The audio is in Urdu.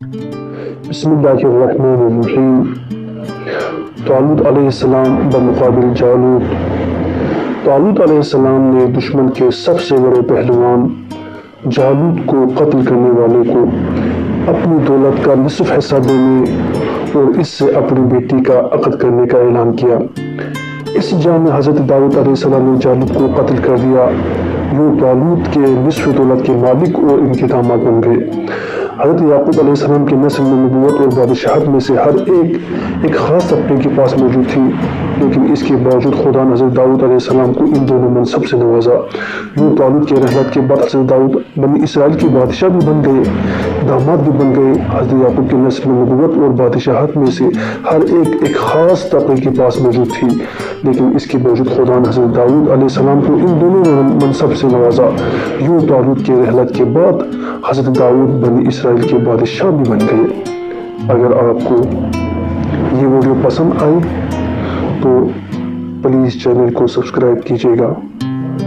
بسم اللہ الرحمن الرحیم۔ طالوت علیہ السلام بمقابل جالوت۔ طالوت علیہ السلام نے دشمن کے سب سے بڑے پہلوان جالوت کو قتل کرنے والے کو اپنی دولت کا نصف حصہ دینے اور اس سے اپنی بیٹی کا عقد کرنے کا اعلان کیا۔ اس جنگ میں حضرت داؤد علیہ السلام نے جالوت کو قتل کر دیا۔ وہ طالوت کے نصف دولت کے مالک اور ان کے داماد بن گئے۔ حضرت یعقوب علیہ السلام کے نسل میں نبوت اور بادشاہت میں سے ہر ایک خاص طبقے کے پاس موجود تھی، لیکن اس کے باوجود خدا نے حضرت داؤد علیہ السلام کو ان دونوں منصب سے نوازا۔ یوں طالوت کے رحلت کے بعد حضرت داؤد بنی اسرائیل کے بادشاہ بھی بن گئے، داماد بھی بن گئے۔ حضرت یعقوب کے نسل میں نبوت اور بادشاہت میں سے ہر ایک خاص طبقے کے پاس موجود تھی، لیکن اس کے باوجود خدا نے حضرت داؤد علیہ السلام کو ان دونوں منصب سے نوازا۔ یوں طالوت کے رحلت کے بعد حضرت داؤد بنی اسرائیل کے بادشاہ بھی بن گئے۔ اگر آپ کو یہ ویڈیو پسند آئی تو پلیز چینل کو سبسکرائب کیجیے گا۔